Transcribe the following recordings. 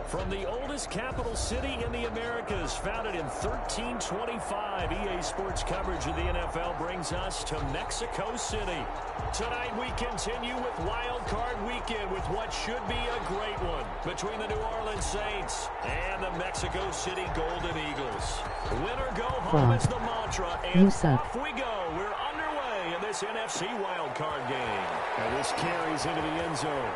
From the oldest capital city in the Americas, founded in 1325, EA Sports coverage of the NFL brings us to Mexico City. Tonight we continue with Wild Card Weekend with what should be a great one between the New Orleans Saints and the Mexico City Golden Eagles. Win or go home is the mantra, and off we go. We're underway in this NFC Wild Card game. And this carries into the end zone.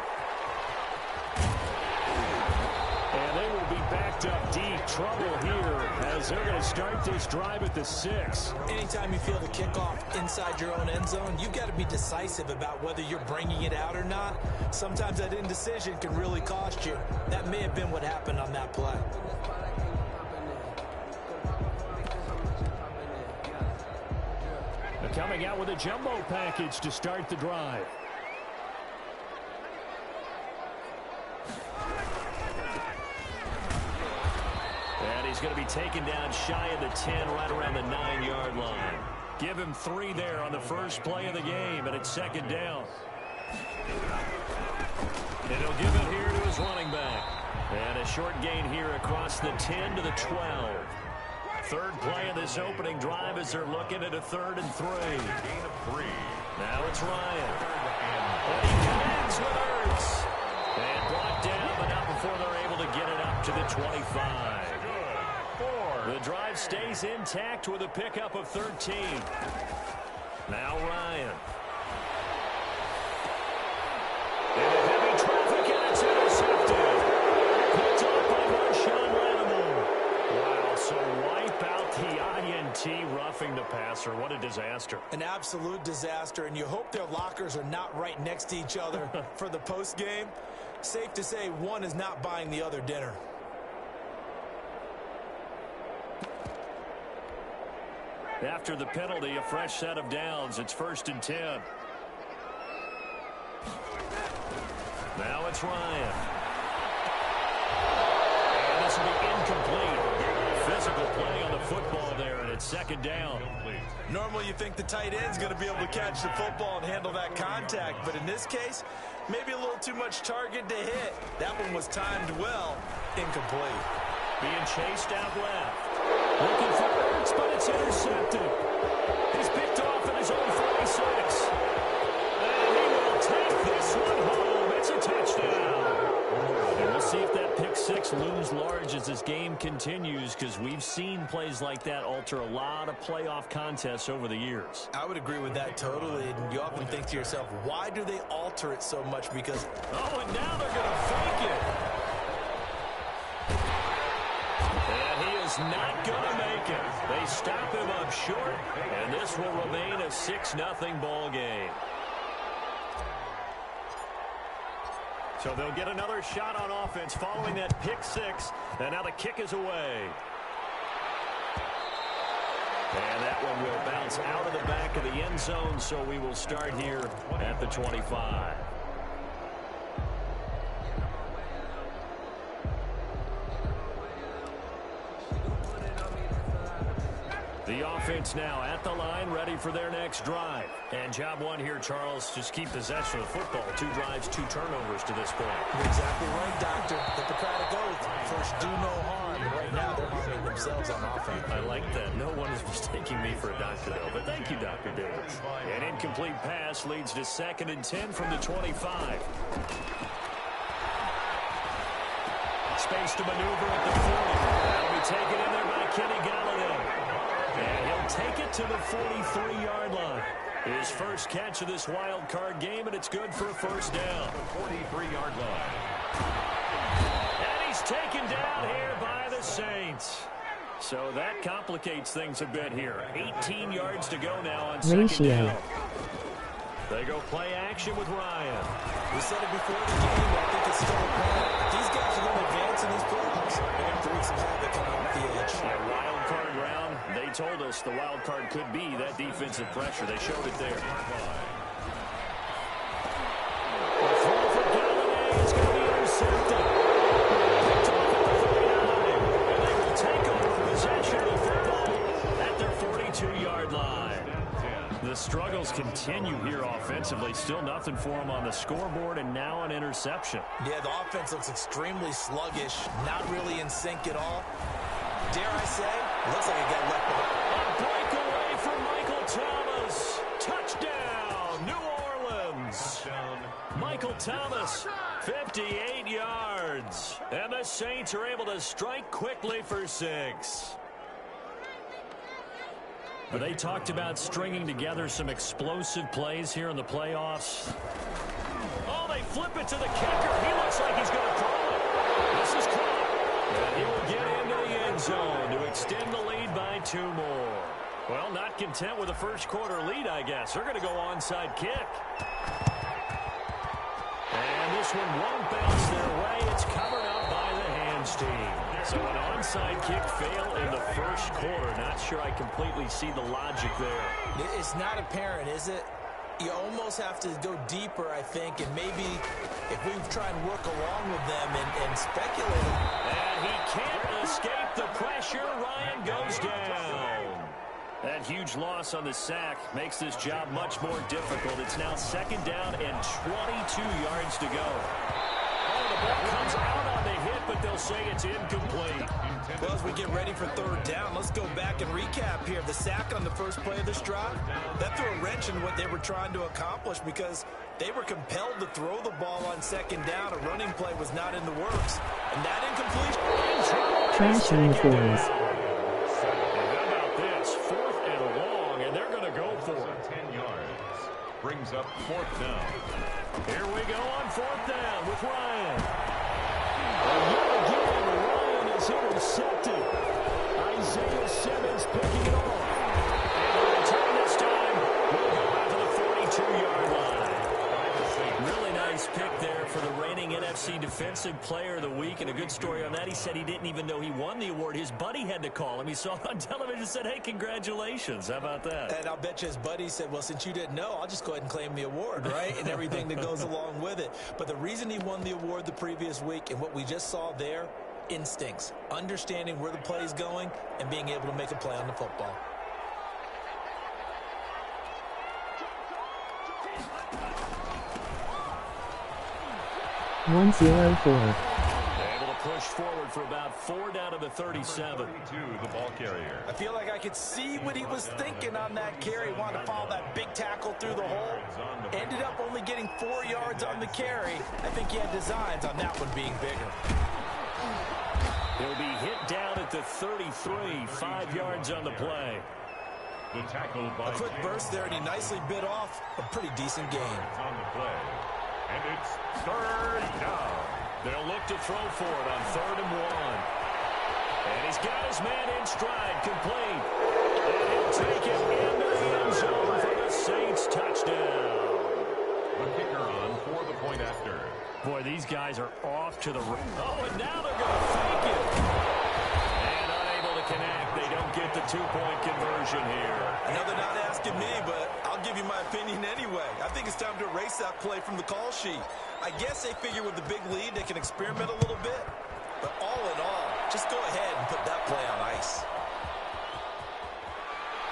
And they will be backed up deep. Trouble here as they're going to start this drive at the 6. Anytime you feel the kickoff inside your own end zone, you've got to be decisive about whether you're bringing it out or not. Sometimes that indecision can really cost you. That may have been what happened on that play. They're coming out with a jumbo package to start the drive. And he's going to be taken down shy of the 10, right around the 9-yard line. Give him 3 there on the first play of the game, and it's second down. And he'll give it here to his running back. And a short gain here across the 10 to the 12. Third play of this opening drive as they're looking at a 3rd and 3. Now it's Ryan. And he connects with Ertz. And brought down, but not before they're able to get it up to the 25. The drive stays intact with a pickup of 13. Now Ryan. And heavy traffic, and it's intercepted. Picked off by Marshawn Lattimore. Wow, so wipe out the INT, roughing the passer. What a disaster. An absolute disaster, and you hope their lockers are not right next to each other for the post game. Safe to say one is not buying the other dinner. After the penalty, a fresh set of downs. It's 1st and 10. Now it's Ryan. And this will be incomplete. Physical play on the football there, and it's 2nd down. Normally you think the tight end's going to be able to catch the football and handle that contact, but in this case, maybe a little too much target to hit. That one was timed well. Incomplete. Being chased out left. Looking for Ertz, but it's intercepted. He's picked off in his own 46. And he will take this one home. It's a touchdown. And we'll see if that pick 6 looms large as this game continues, because we've seen plays like that alter a lot of playoff contests over the years. I would agree with that totally. And you often think to yourself, why do they alter it so much? Because, oh, and now they're going to fake it. Not going to make it. They stop him up short, and this will remain a 6-0 ball game. So they'll get another shot on offense following that pick 6, and now the kick is away. And that one will bounce out of the back of the end zone, so we will start here at the 25. The offense now at the line, ready for their next drive. And job one here, Charles, just keep possession of the football. 2 drives, 2 turnovers to this point. You're exactly right, Doctor. Hippocratic oath. First, do no harm. Right now, they're harming themselves on offense. I like that. No one is mistaking me for a doctor, though. But thank you, Dr. Davis. An incomplete pass leads to 2nd and 10 from the 25. Space to maneuver at the 40. That'll be taken in there by Kenny Galladay. And he'll take it to the 43-yard line. His first catch of this wild card game, and it's good for a 1st down. 43-yard line. And he's taken down here by the Saints. So that complicates things a bit here. 18 yards to go now on 2nd down. They go play action with Ryan. We said it before the game. I think it's still a plan. These guys are going to advance in these playoffs. They're going to wreak some havoc on the edge. Yeah, wild card round. They told us the wild card could be that defensive pressure. They showed it there. The throw for Galladay is going to be intercepted. Picked off at the 39. And they will take over possession of the football at their 42-yard line. the struggles continue here offensively. Still nothing for them on the scoreboard, and now an interception. Yeah, the offense looks extremely sluggish, not really in sync at all. Dare I say, looks like it got left behind. A breakaway from Michael Thomas. Touchdown, New Orleans. Touchdown. Michael Thomas, 58 yards. And the Saints are able to strike quickly for 6. But they talked about stringing together some explosive plays here in the playoffs. Oh, they flip it to the kicker. He looks like he's going to throw it. This is caught. And he will get into the end zone to extend the lead by 2 more. Well, not content with a first quarter lead, I guess. They're going to go onside kick. And this one won't bounce their way. It's covered up by the hands team. So an onside kick fail in the first quarter. Not sure I completely see the logic there. It's not apparent, is it? You almost have to go deeper, I think, and maybe if we try and work along with them and speculate. And he can't escape the pressure. Ryan goes down. That huge loss on the sack makes this job much more difficult. It's now 2nd down and 22 yards to go. Oh, the ball comes out on the hit, but they'll say it's incomplete. Well, as we get ready for 3rd down, let's go back and recap here. The sack on the first play of this drive, that threw a wrench in what they were trying to accomplish because they were compelled to throw the ball on 2nd down. A running play was not in the works. And that incompletion. Trash uniforms. How about this? 4th and long, and they're going to go for it. 10 yards. Brings up 4th down. Here we go on 4th down with Ryan. Yet again, Ryan is intercepted. Isaiah Simmons picking it off. And the return this time will go out to the 42-yard line. Really nice pick there for the reigning NFC Defensive Player of the Week. And a good story on that. He said he didn't even know he won the award. His buddy had to call him. He saw it on television and said, hey, congratulations. How about that? And I'll bet you his buddy said, well, since you didn't know, I'll just go ahead and claim the award, right? And everything that goes along with it. But the reason he won the award the previous week and what we just saw there, instincts, understanding where the play is going and being able to make a play on the football. One zero four. Able to push forward for about 4 down to the 37. 32, the ball carrier. I feel like I could see what he was thinking on that carry. Wanted to follow that big tackle through the hole. Ended up only getting 4 yards on the carry. I think he had designs on that one being bigger. He'll be hit down at the 33, 5 yards on the play. The tackle by A quick burst there, and he nicely bit off a pretty decent gain. on the play. And it's 3rd down. They'll look to throw for it on 3rd and 1. And he's got his man in stride, complete. And he'll take it into the end zone for the Saints touchdown. The kicker on for the point after. Boy, these guys are off to the right. Oh, and now they're going to fake it. And unable to connect. They don't get the 2-point conversion here. I know they're not asking me, but I'll give you my opinion anyway. I think it's time to erase that play from the call sheet. I guess they figure with the big lead they can experiment a little bit. But all in all, just go ahead and put that play on ice.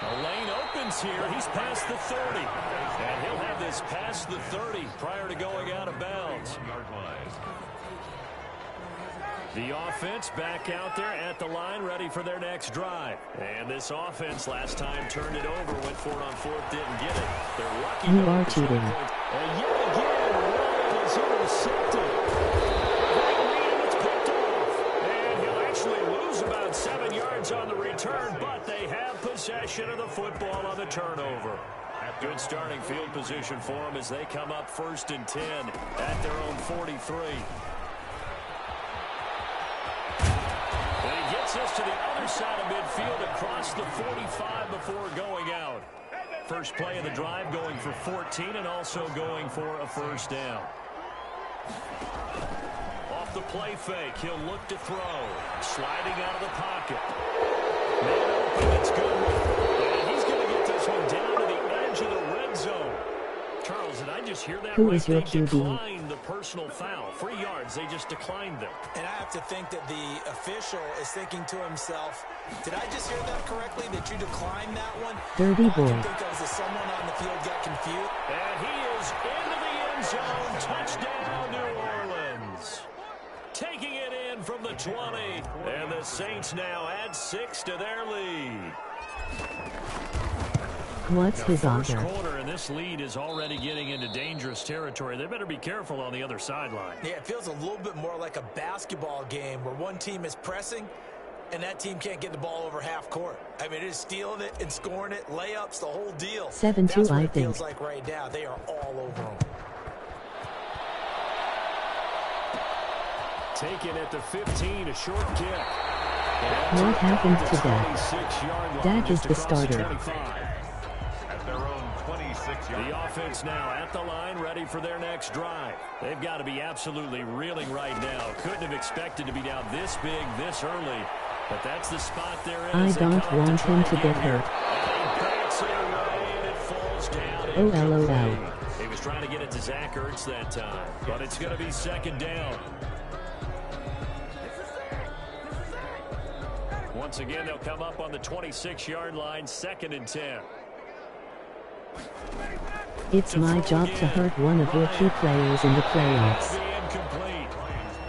The lane opens here. He's past the 30. And he'll have this past the 30 prior to going out of bounds. Yard line. The offense back out there at the line, ready for their next drive. And this offense last time turned it over, went for it on 4th, didn't get it. They're lucky. You are cheating. And yet again, Ryan is intercepted. It's picked off. And he'll actually lose about 7 yards on the return, but they have possession of the football on the turnover. Good starting field position for them as they come up 1st and 10 at their own 43. Gets us to the other side of midfield across the 45 before going out. First play of the drive going for 14 and also going for a 1st down. Off the play fake, he'll look to throw. Sliding out of the pocket. Man open, it's good. And he's going to get this one down to the edge of the red zone. Charles, did I just hear that Who right? is your They QB? declined the personal foul. 3 yards, they just declined them. And I have to think that the official is thinking to himself, did I just hear that correctly, that you declined that one? Dirty All I boy. can think of is that someone on the field got confused. And he is into the end zone. Touchdown, New Orleans. Taking it in from the 20. And the Saints now add 6 to their lead. What's his First auger? quarter, and this lead is already getting into dangerous territory. They better be careful on the other sideline. Yeah, it feels a little bit more like a basketball game where one team is pressing and that team can't get the ball over half court. I mean, it is stealing it and scoring it, layups, the whole deal. 7-2, That's what I it feels think. like right now. They are all over them. Taken at the 15, a short kick. What happened to Dak? Dak is the starter. At their own 26-yard. The offense now at the line, ready for their next drive. They've got to be absolutely reeling right now. Couldn't have expected to be down this big, this early. But that's the spot they're in. I don't want him to get hurt. LOL. He was trying to get it to Zach Ertz that time. But it's going to be second down. Once again, they'll come up on the 26-yard line, 2nd and 10. It's my job to hurt one of your key players in the playoffs. Incomplete.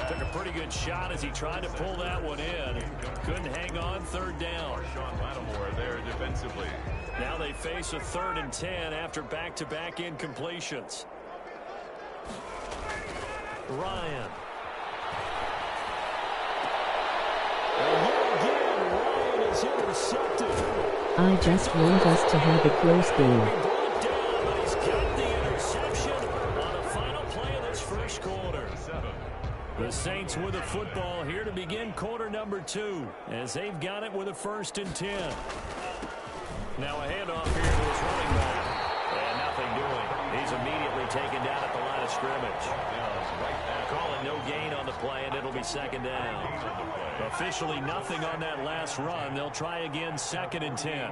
Took a pretty good shot as he tried to pull that one in. Couldn't hang on, 3rd down. Sean Lattimore there defensively. Now they face a 3rd and 10 after back-to-back incompletions. Ryan. Intercepted. I just want us to have a close game. Brought down, but he's got the interception on the final play of this first quarter. The Saints with the football here to begin quarter number 2, as they've got it with a 1st and 10. Now a handoff here to his running back. And nothing doing. He's immediately taken down at the line of scrimmage. Calling no gain on the play, and it'll be 2nd down. Officially nothing on that last run. They'll try again, 2nd and 10.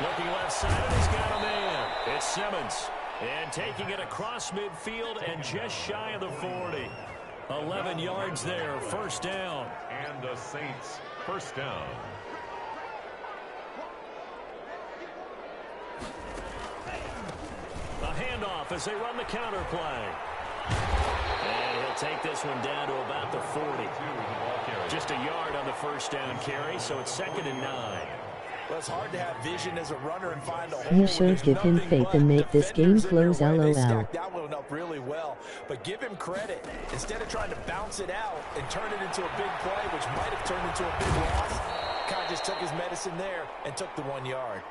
Looking left side, he's got a man. It's Simmons. And taking it across midfield and just shy of the 40. 11 yards there, 1st down. And the Saints, 1st down. A handoff as they run the counter play. And he'll take this one down to about the 40. Just a yard on the 1st down carry, so it's 2nd and 9. Well, it's hard to have vision as a runner and find a hole. You should give him faith and make this game close, They LOL. stacked that one up really well, but give him credit. Instead of trying to bounce it out and turn it into a big play, which might have turned into a big loss, kind of just took his medicine there and took the 1 yard.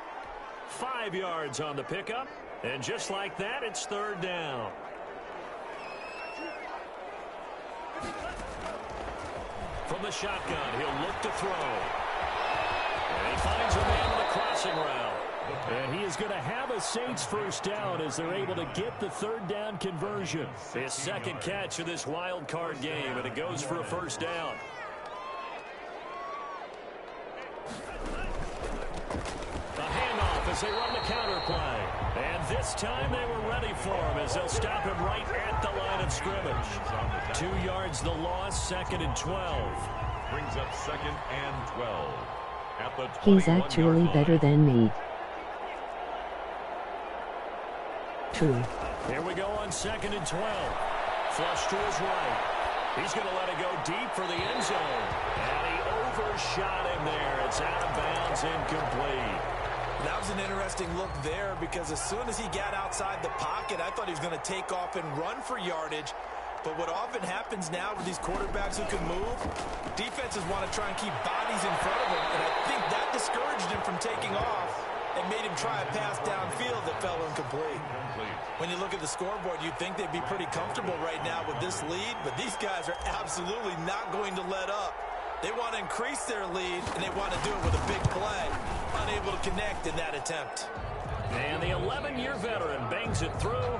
5 yards on the pickup, and just like that, it's 3rd down. From the shotgun, he'll look to throw. And he finds a man with a crossing route. And he is going to have a Saints 1st down as they're able to get the 3rd down conversion. His 2nd catch of this wild card game, and it goes for a 1st down. A handoff as they run the counter play. And this time they were ready for him as they'll stop him right at the line of scrimmage. 2 yards the loss, 2nd and 12. Brings up 2nd and 12. At the He's 21-yard actually line. better than me. True. Here we go on 2nd and 12. Flush to his right. He's going to let it go deep for the end zone. And he overshot him there. It's out of bounds, incomplete. That was an interesting look there because as soon as he got outside the pocket, I thought he was going to take off and run for yardage. But what often happens now with these quarterbacks who can move, defenses want to try and keep bodies in front of him, and I think that discouraged him from taking off and made him try a pass downfield that fell incomplete. When you look at the scoreboard, you'd think they'd be pretty comfortable right now with this lead, but these guys are absolutely not going to let up. They want to increase their lead, and they want to do it with a big play. Unable to connect in that attempt. And the 11-year veteran bangs it through,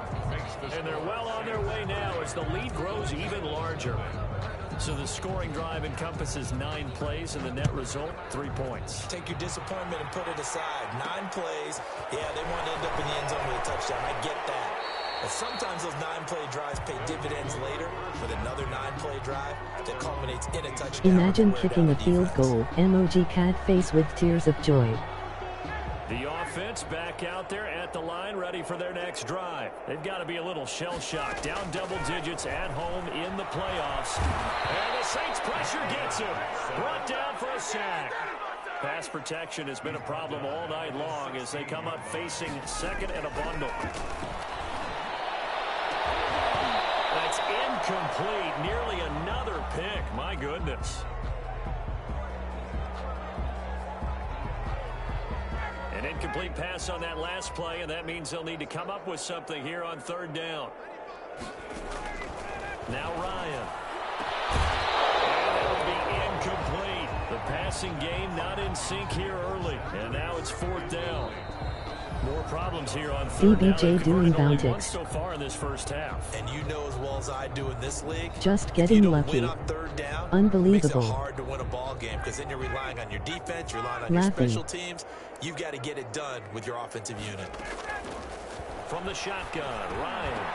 and they're well on their way now as the lead grows even larger. So the scoring drive encompasses 9 plays, and the net result, 3 points. Take your disappointment and put it aside. 9 plays. Yeah, they want to end up in the end zone with a touchdown. I get that. But sometimes those 9-play drives pay dividends later with another 9-play drive that culminates in a touchdown. Imagine kicking a field goal. Emoji cat face with tears of joy. The offense back out there at the line, ready for their next drive. They've got to be a little shell-shocked. Down double digits at home in the playoffs. And the Saints pressure gets him. Brought down for a sack. Pass protection has been a problem all night long as they come up facing second and a bundle. That's incomplete. Nearly another pick. My goodness. An incomplete pass on that last play, and that means they'll need to come up with something here on third down. Now Ryan. And that'll be incomplete. The passing game not in sync here early, and now it's fourth down. More problems here on third down. DBJ doing Bountics so far in this first half. And you know as well as I do in this league, just getting lucky. Win on third down, unbelievable. Makes it hard to win a ball game because then you're relying on your defense, you're relying on your special teams. You've got to get it done with your offensive unit. From the shotgun, Ryan.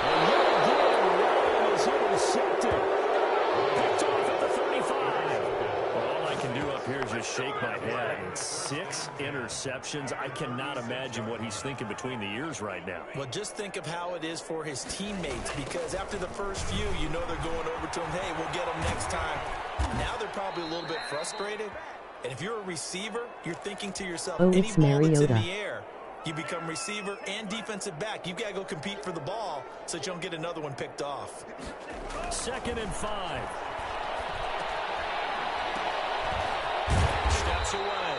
And Ryan is intercepted. Picked off at the 35. Well, all I can do up here is just shake my head. It's 6 interceptions. I cannot imagine what he's thinking between the ears right now. Well, just think of how it is for his teammates, because after the first few, you know they're going over to him, hey, we'll get him next time. Now they're probably a little bit frustrated. And if you're a receiver, you're thinking to yourself, any ball that's in the air, you become receiver and defensive back. You've got to go compete for the ball so that you don't get another one picked off. 2nd and 5. Steps away.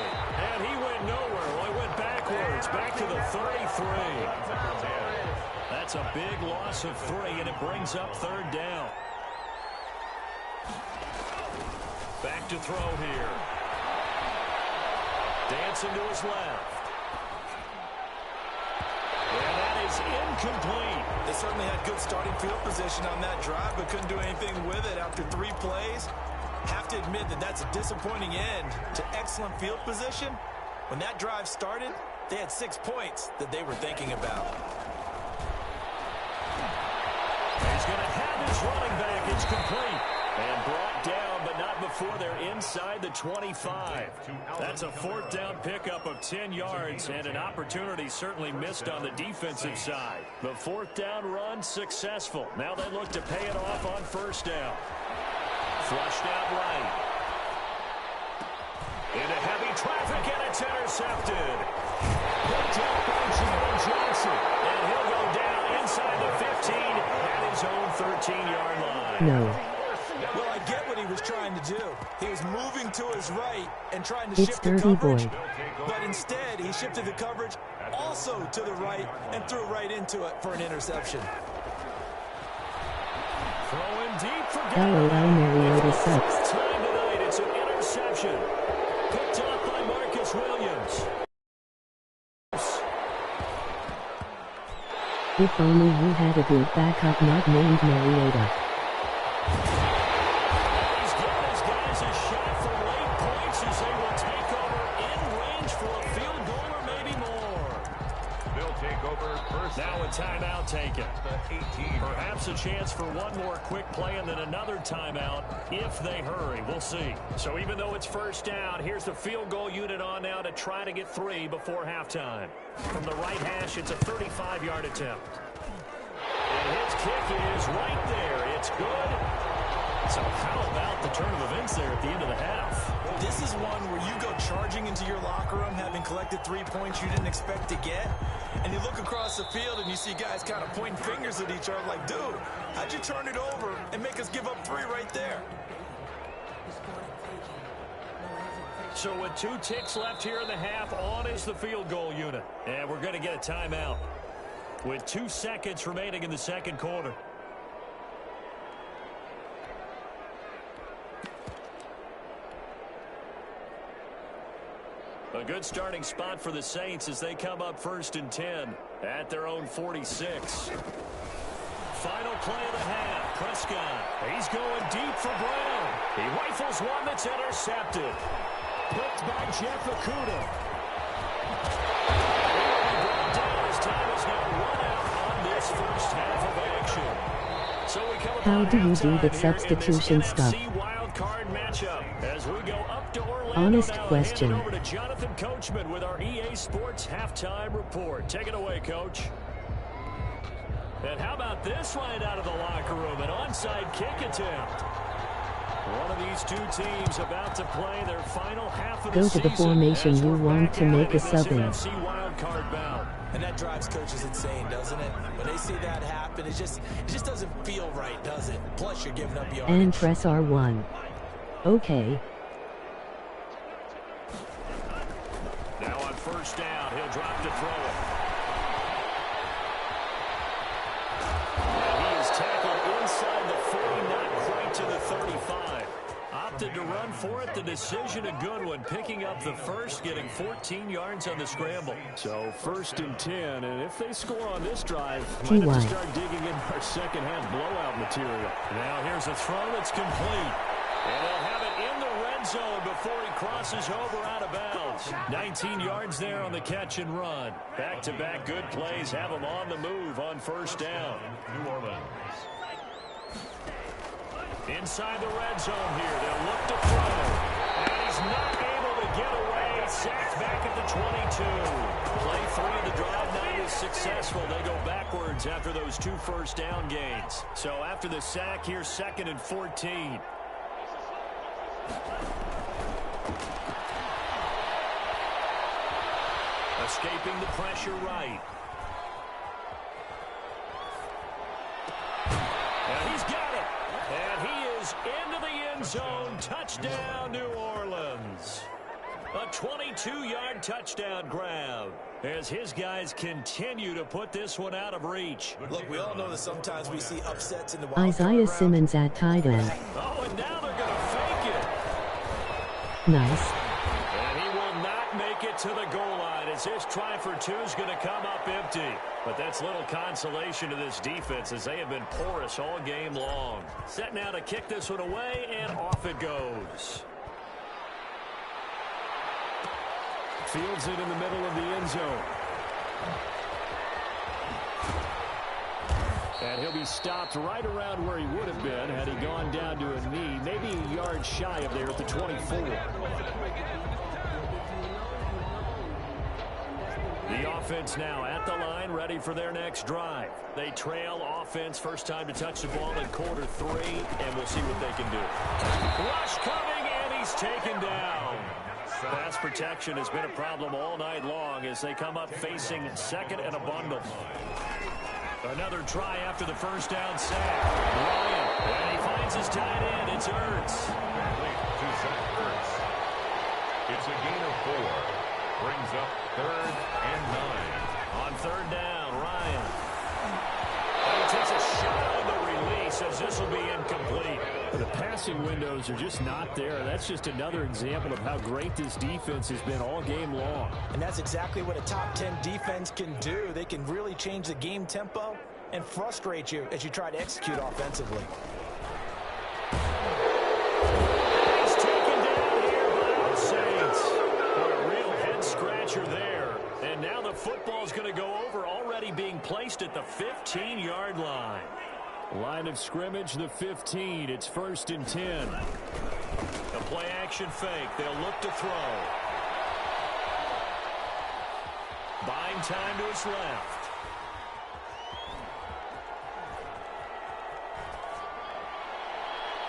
And he went nowhere. Well, he went backwards. Back to the 33. That's a big loss of 3, and it brings up third down. Back to throw here. Dancing to his left. And that is incomplete. They certainly had good starting field position on that drive, but couldn't do anything with it after 3 plays. Have to admit that that's a disappointing end to excellent field position. When that drive started, they had 6 points that they were thinking about. He's going to have his running back. It's complete. And brought down, but not before they're inside the 25. That's a 4th down pickup of 10 yards, and an opportunity certainly missed on the defensive side. The 4th down run successful. Now they look to pay it off on 1st down. Flushed out right. Into heavy traffic, and it's intercepted. Picked up by Jalen Johnson. And he'll go down inside the 15 at his own 13-yard line. No. Well, I get what he was trying to do. He was moving to his right and trying to shift the coverage. But instead, he shifted the coverage also to the right and threw right into it for an interception. Throwing deep for LOL Mariota sucks. Time tonight, it's an interception. Picked up by Marcus Williams. If only we had a good backup not named Mariota. He's giving his guys a shot for late points as they will take over in range for a field goal or maybe more. They'll take over first. Now a timeout taken. Perhaps a chance for one more quick play and then another timeout if they hurry. We'll see. So even though it's 1st down, here's the field goal unit on now to try to get 3 before halftime. From the right hash, it's a 35-yard attempt. And his kick is right there. It's good. So how about the turn of events there at the end of the half? This is one where you go charging into your locker room having collected 3 points you didn't expect to get, and you look across the field and you see guys kind of pointing fingers at each other like, dude, how'd you turn it over and make us give up 3 right there? So with 2 ticks left here in the half, on is the field goal unit. And we're going to get a timeout with 2 seconds remaining in the second quarter. A good starting spot for the Saints as they come up 1st and 10 at their own 46. final play of the half. Prescott, he's going deep for Brown. He rifles one that's intercepted. Picked by Jeff Okudah. His time is now run out on this first half of action. So we come How do you do the substitution stuff? Wildcard matchup as we go up to Orlando. Honest now, question. Over to Jonathan Coachman with our EA Sports halftime report. Take it away, Coach. And how about this right out of the locker room? An onside kick attempt. One of these two teams about to play their final half of the season. Go to the formation you want to make a sub in. Wildcard bout. And that drives coaches insane, doesn't it? When they see that happen, it just doesn't feel right, does it? Plus, you're giving up yardage. And press R1. Okay. Now on first down, he'll drop to throw it. And he is tackled inside the 40, not quite to the 35. Opted to run for it. The decision a good one. Picking up the first, getting 14 yards on the scramble. So first and 10, and if they score on this drive, might have to start digging in our second half blowout material. Now here's a throw that's complete. And they'll have it in the red zone before he crosses over out of bounds. 19 yards there on the catch and run. Back-to-back good plays have him on the move on first down. New Orleans. Inside the red zone here. They'll look to throw. And he's not able to get away. Sacked back at the 22. Play 3 of the drive night is successful. They go backwards after those 2 first down gains. So after the sack, here's 2nd and 14. Escaping the pressure right. And he's got it. And he is into the end zone. Touchdown, New Orleans. A 22-yard touchdown grab as his guys continue to put this one out of reach. Look, we all know that sometimes we see upsets in the wild Isaiah Simmons at tight end. Oh, and now they're going to fake it. Nice. And he will not make it to the goal line as his try for 2 is going to come up empty. But that's little consolation to this defense as they have been porous all game long. Set now to kick this one away, and off it goes. Fields it in the middle of the end zone. And he'll be stopped right around where he would have been had he gone down to a knee, maybe a yard shy of there at the 24. The offense now at the line, ready for their next drive. They trail offense, first time to touch the ball in quarter 3, and we'll see what they can do. Rush coming, and he's taken down. Pass protection has been a problem all night long as they come up facing 2nd and a bundle. Another try after the first down sack. Ryan, and he finds his tight end. It's Ertz. To Zach Ertz. It's a gain of 4. Brings up 3rd and 9. On 3rd down, Ryan. And he takes a shot on the release as this will be incomplete. The passing windows are just not there. That's just another example of how great this defense has been all game long. And that's exactly what a top 10 defense can do. They can really change the game tempo and frustrate you as you try to execute offensively. He's taken down here by the Saints. A real head-scratcher there. And now the football's going to go over, already being placed at the 15-yard line. Line of scrimmage, the 15. It's 1st and 10. The play action fake. They'll look to throw. Buying time to his left.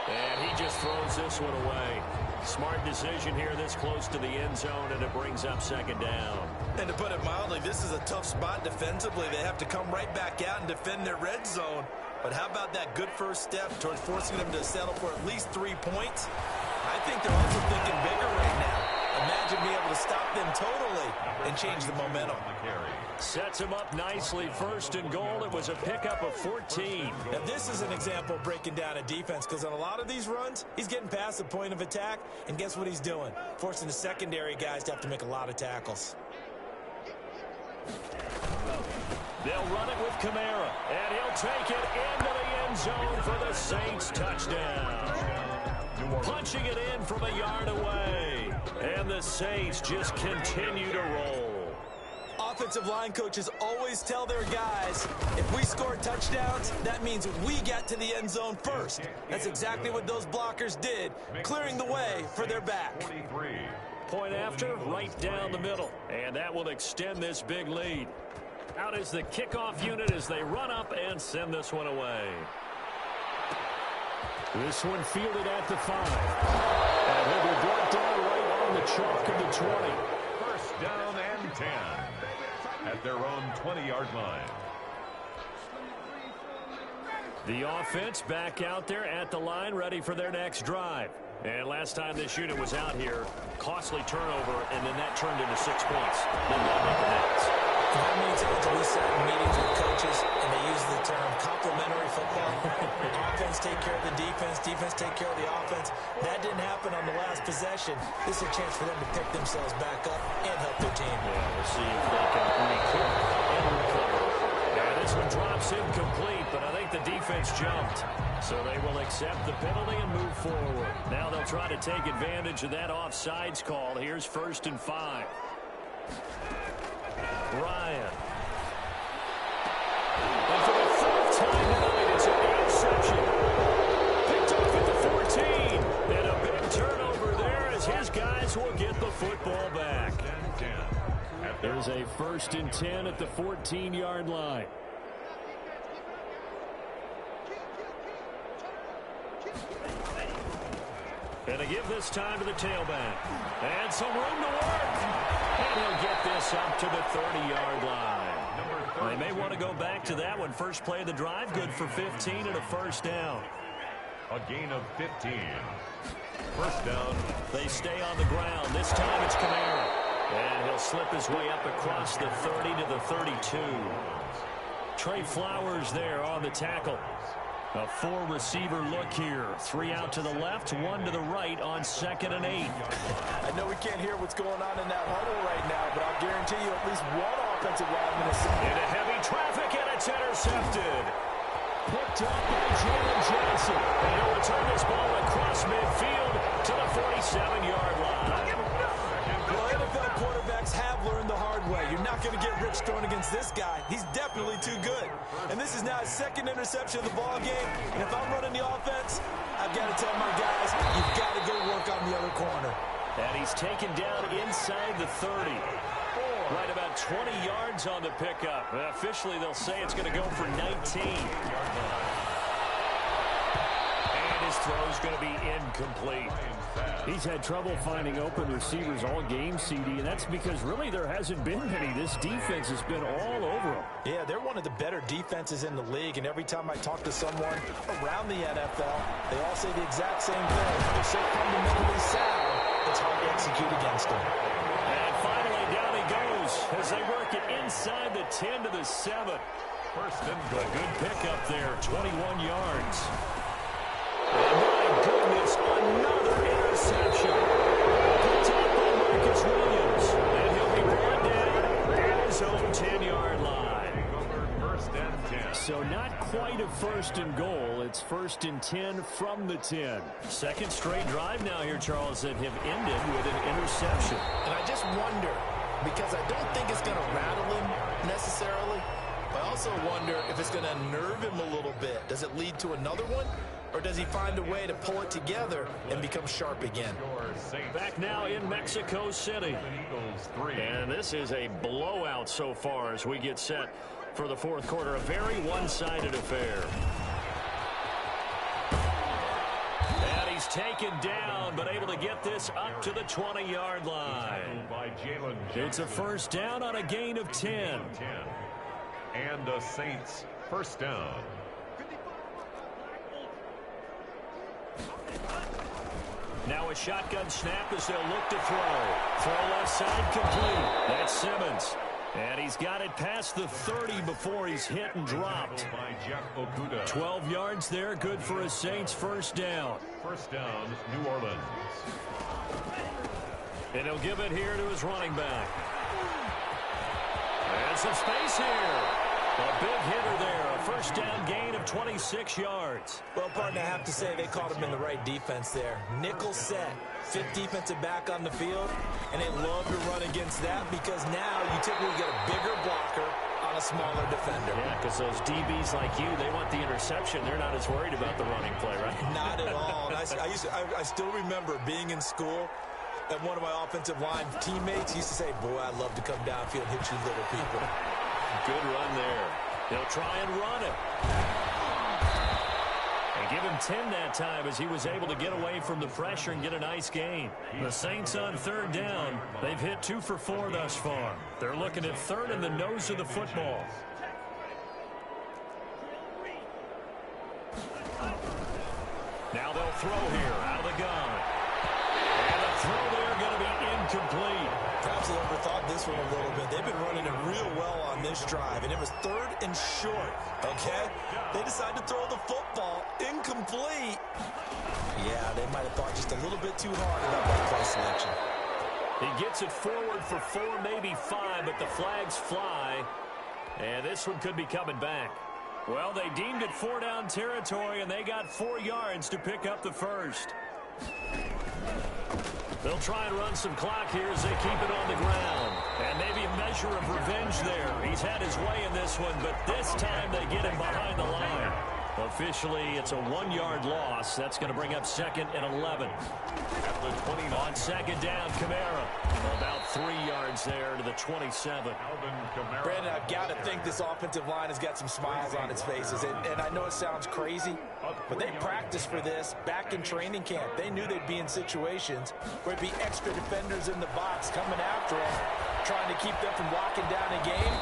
And he just throws this one away. Smart decision here this close to the end zone, and it brings up 2nd down. And to put it mildly, this is a tough spot defensively. They have to come right back out and defend their red zone. But how about that good first step towards forcing them to settle for at least 3 points? I think they're also thinking bigger right now. Imagine being able to stop them totally and change the momentum. Sets him up nicely. 1st and goal. It was a pickup of 14. Now, this is an example of breaking down a defense because on a lot of these runs, he's getting past the point of attack, and guess what he's doing? Forcing the secondary guys to have to make a lot of tackles. They'll run it with Kamara, and he'll take it into the end zone for the Saints touchdown. Punching it in from a yard away, and the Saints just continue to roll. Offensive line coaches always tell their guys, if we score touchdowns, that means we get to the end zone first. That's exactly what those blockers did, clearing the way for their back. Point after, right down the middle, and that will extend this big lead. Out is the kickoff unit as they run up and send this one away. This one fielded at the 5. And he'll be brought down right on the chalk of the 20. First down and 10 at their own 20-yard line. The offense back out there at the line, ready for their next drive. And last time this unit was out here, costly turnover, and then that turned into 6 points. How many times have we sat in meetings with coaches and they use the term complementary football? Offense take care of the defense, defense take care of the offense. That didn't happen on the last possession. This is a chance for them to pick themselves back up and help their team. Yeah, we'll see if they can recoup and recover. Yeah, this one drops incomplete, but I think the defense jumped. So they will accept the penalty and move forward. Now they'll try to take advantage of that offsides call. Here's 1st and 5. Ryan. And for the 4th time tonight, it's an interception. Picked off at the 14. And a big turnover there as his guys will get the football back. There's a 1st and 10 at the 14-yard line. And to give this time to the tailback. And some room to work. And he'll get this up to the 30-yard line. They may want to go back to that one. First play of the drive, good for 15 and a first down. A gain of 15. First down. They stay on the ground. This time it's Kamara. And he'll slip his way up across the 30 to the 32. Trey Flowers there on the tackle. A 4-receiver look here. 3 out to the left, 1 to the right on 2nd and 8. I know we can't hear what's going on in that huddle right now, but I'll guarantee you at least one offensive lineman is into heavy traffic, and it's intercepted. Picked up by Jalen Johnson. And he'll return this ball across midfield to the 47-yard line. Well, NFL quarterbacks have learned the hard way. You're not going to get rich throwing against this guy. He's definitely too good. And this is now his 2nd interception of the ball game. And if I'm running the offense, I've got to tell my guys, you've got to go work on the other corner. And he's taken down inside the 30. Right about 20 yards on the pickup. Officially, they'll say it's going to go for 19. And his throw's going to be incomplete. He's had trouble finding open receivers all game, CD, and that's because really there hasn't been many. This defense has been all over them. Yeah, they're one of the better defenses in the league, and every time I talk to someone around the NFL, they all say the exact same thing. They're so fundamentally sound, it's hard to execute against them. And finally, down he goes as they work it inside the 10 to the 7. First and goal. Good pickup there, 21 yards. And my goodness, another interception. Picked up by Marcus Williams. And he'll be brought down at his own 10-yard line. First and 10. So not quite a 1st and goal. It's 1st and 10 from the 10. 2nd straight drive now here, Charles, that have ended with an interception. And I just wonder, because I don't think it's going to rattle him necessarily, but I also wonder if it's going to unnerve him a little bit. Does it lead to another one? Or does he find a way to pull it together and become sharp again? Back now in Mexico City. And this is a blowout so far as we get set for the 4th quarter. A very one-sided affair. And he's taken down, but able to get this up to the 20-yard line. It's a first down on a gain of 10. And the Saints first down. Now a shotgun snap as they'll look to throw. Throw left side complete. That's Simmons. And he's got it past the 30 before he's hit and dropped. 12 yards there, good for a Saints first down. First down, New Orleans. And he'll give it here to his running back. And some space here. A big hitter there. A first down gain of 26 yards. Well, partner, I have to say they caught him in the right defense there. Nickel set. Fifth defensive back on the field, and they love to run against that because now you typically get a bigger blocker on a smaller defender. Yeah, because those DBs like you, they want the interception. They're not as worried about the running play, right? Not at all. And I still remember being in school, and one of my offensive line teammates used to say, boy, I'd love to come downfield and hit you little people. Good run there. They'll try and run it. And give him 10 that time as he was able to get away from the pressure and get a nice gain. The Saints on third down. They've hit 2 for 4 thus far. They're looking at third in the nose of the football. Now they'll throw here out of the gun. And the throw there going to be incomplete. Perhaps they overthought this one a little bit. They've been running it real well on this drive, and it was third and short, okay? They decided to throw the football incomplete. Yeah, they might have thought just a little bit too hard about that play selection. He gets it forward for 4, maybe 5, but the flags fly, and this one could be coming back. Well, they deemed it 4-down territory, and they got 4 yards to pick up the first. They'll try and run some clock here as they keep it on the ground. And maybe a measure of revenge there. He's had his way in this one, but this time they get him behind the line. Officially, it's a 1-yard loss. That's going to bring up second and 11. At the 29. On second down, Kamara. About 3 yards there to the 27. Alvin Kamara. Brandon, I've got to think this offensive line has got some smiles on its faces. And I know it sounds crazy, but they practiced for this back in training camp. They knew they'd be in situations where there'd be extra defenders in the box coming after them, trying to keep them from locking down a game.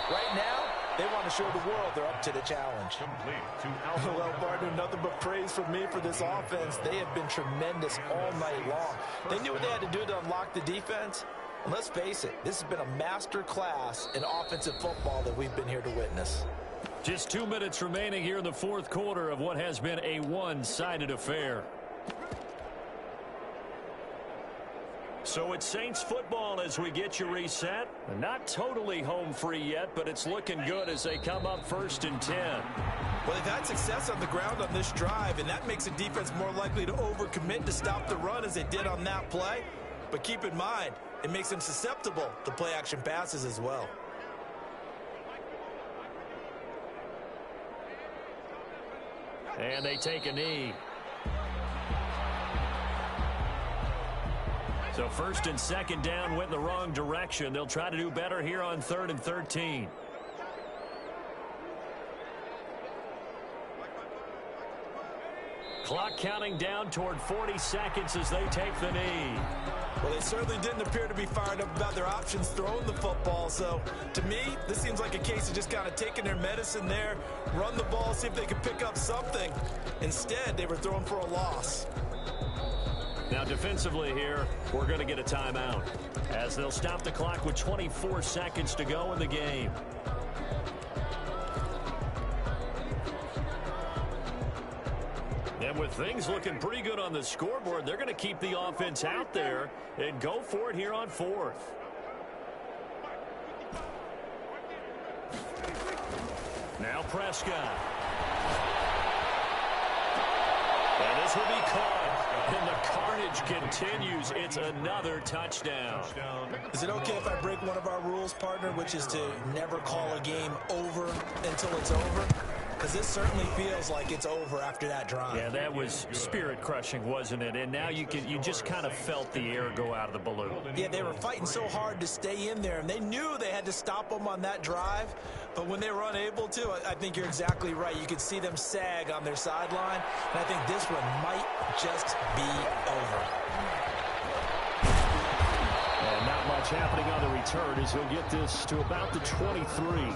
Right now, they want to show the world they're up to the challenge. Complete to Alvin. Well, partner, nothing but praise from me for this offense. They have been tremendous all night long. They knew what they had to do to unlock the defense. And let's face it, this has been a master class in offensive football that we've been here to witness. Just 2 minutes remaining here in the fourth quarter of what has been a one-sided affair. So it's Saints football as we get you reset. Not totally home free yet, but it's looking good as they come up first and 10. Well, they've had success on the ground on this drive, and that makes the defense more likely to overcommit to stop the run as they did on that play. But keep in mind, it makes them susceptible to play-action passes as well. And they take a knee. So first and second down went in the wrong direction. They'll try to do better here on 3rd and 13. Clock counting down toward 40 seconds as they take the knee. Well, they certainly didn't appear to be fired up about their options throwing the football. So, to me, this seems like a case of just kind of taking their medicine there, run the ball, see if they could pick up something. Instead, they were throwing for a loss. Now, defensively here, we're going to get a timeout as they'll stop the clock with 24 seconds to go in the game. And with things looking pretty good on the scoreboard, they're going to keep the offense out there and go for it here on 4th. Now Prescott. And this will be caught. And the carnage continues. It's another touchdown. Is it okay if I break one of our rules, partner, which is to never call a game over until it's over? Because this certainly feels like it's over after that drive. Yeah, that was spirit-crushing, wasn't it? And now you just kind of felt the air go out of the balloon. Yeah, they were fighting so hard to stay in there, and they knew they had to stop them on that drive. But when they were unable to, I think you're exactly right. You could see them sag on their sideline, and I think this one might just be over. And not much happening on the return as he'll get this to about the 23.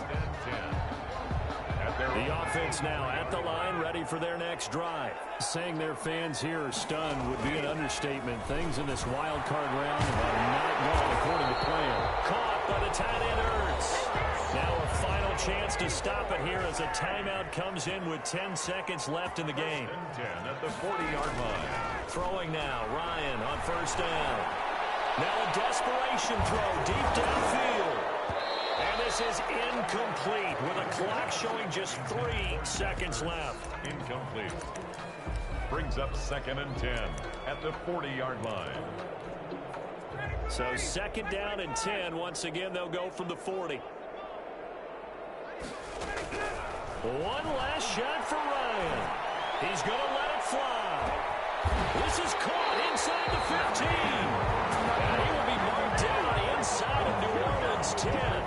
The offense now at the line, ready for their next drive. Saying their fans here are stunned would be an understatement. Things in this wild card round have not gone according to plan. Caught by the tight end Ertz. Now a final chance to stop it here as a timeout comes in with 10 seconds left in the game. 10 at the 40-yard line. Throwing now, Ryan on first down. Now a desperation throw deep downfield. And this is incomplete with a clock showing just 3 seconds left. Incomplete. Brings up 2nd and 10 at the 40-yard line. So 2nd down and 10. Once again, they'll go from the 40. One last shot for Ryan. He's going to let it fly. This is caught inside the 15. And he will be marked down inside of New Orleans 10.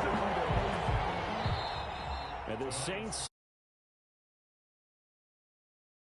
And the Saints